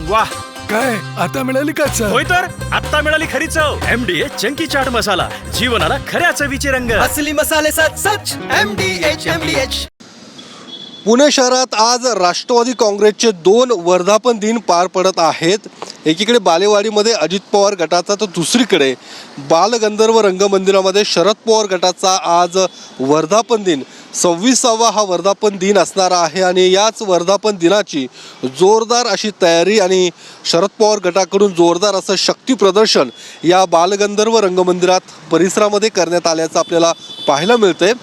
वाह, काय आता मिळाली का चव? होय तर आता मिळाली खरी चव. MDH चंकी चाट मसाला, जीवनाला खऱ्या चवीचे रंग. असली मसाले सच MDH. पुणे शहरात आज राष्ट्रवादी काँग्रेसचे 2 वर्धापन दिन पार पडत आहेत. एकीकडे बालेवाडीमध्ये अजित पवार गटाचा तर दुसरीकडे बालगंधर्व रंगमंदिरामध्ये शरद पवार गटाचा आज वर्धापन दिन 26वा हा वर्धापन दिन असणार आहे. आणि याच वर्धापन दिनाची जोरदार अशी तयारी आणि शरद पवार गटाकडून जोरदार असं शक्ती प्रदर्शन या बालगंधर्व रंगमंदिरात परिसरामध्ये करण्यात आल्याचं आपल्याला पाहायला मिळतंय.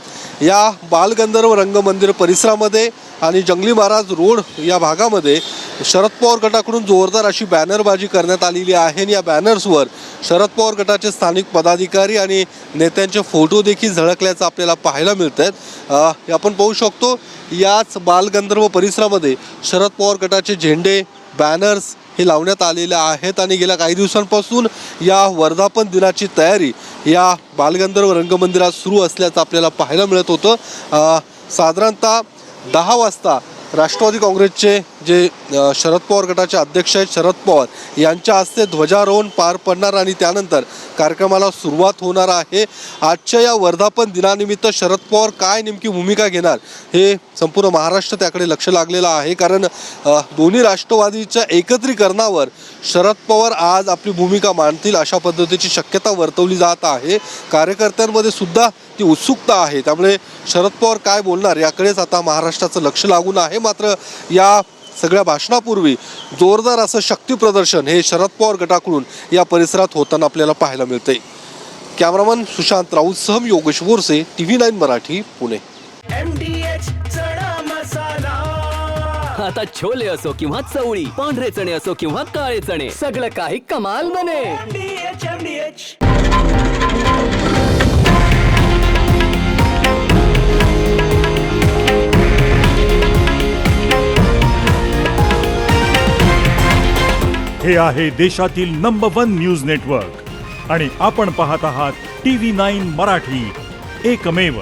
या बालगंधर्व रंगमंदिर परिसरामध्ये आणि जंगली महाराज रोड या भागामध्ये शरद पवार गटाकडून जोरदार अशी बॅनरबाजी करण्यात आलेली आहे. आणि या बॅनर्सवर शरद पवार गटाचे स्थानिक पदाधिकारी आणि नेत्यांचे फोटो देखील झळकल्याचं आपल्याला पाहायला मिळत आहेत. आपण पाहू शकतो याच बालगंधर्व परिसरामध्ये शरद पवार गटाचे झेंडे बॅनर्स हे लावण्यात आलेले आहेत. आणि गेल्या काही दिवसांपासून या वर्धापन दिनाची तयारी या बालगंधर्व रंगमंदिरात सुरू असल्याचं आपल्याला पाहायला मिळत होतं. साधारणतः 10 वाजता राष्ट्रवादी काँग्रेसचे जे शरद पवार गटाचे अध्यक्ष आहेत शरद पवार यांच्या हस्ते ध्वजारोहण पार पडणार आणि त्यानंतर कार्यक्रमाला सुरुवात होणार आहे. आजच्या या वर्धापन दिनानिमित्त शरद पवार काय नेमकी भूमिका घेणार हे संपूर्ण महाराष्ट्र त्याकडे लक्ष लागलेलं आहे. कारण दोन्ही राष्ट्रवादीच्या एकत्रीकरणावर शरद पवार आज आपली भूमिका मांडतील अशा पद्धतीची शक्यता वर्तवली जात आहे. कार्यकर्त्यांमध्ये सुद्धा ती उत्सुकता आहे. त्यामुळे शरद पवार काय बोलणार याकडेच आता महाराष्ट्राचं लक्ष लागून आहे. मात्र या सगळ्या भाषणापूर्वी जोरदार असं शक्ती प्रदर्शन हे शरद पवार गटाकडून या परिसरात होताना आपल्याला पाहायला मिळते. कॅमेरामन सुशांत राऊतसह योगेश बोरसे, TV9 मराठी, पुणे. MDH चणा मसाला. आता छोले असो किंवा चवळी, पांढरे चणे असो किंवा काळे चणे, सगळं काही कमाल बने. MDH. हे आहे देशातील नंबर 1 न्यूज नेटवर्क आणि आपण पाहत आहात TV9 मराठी, एकमेव.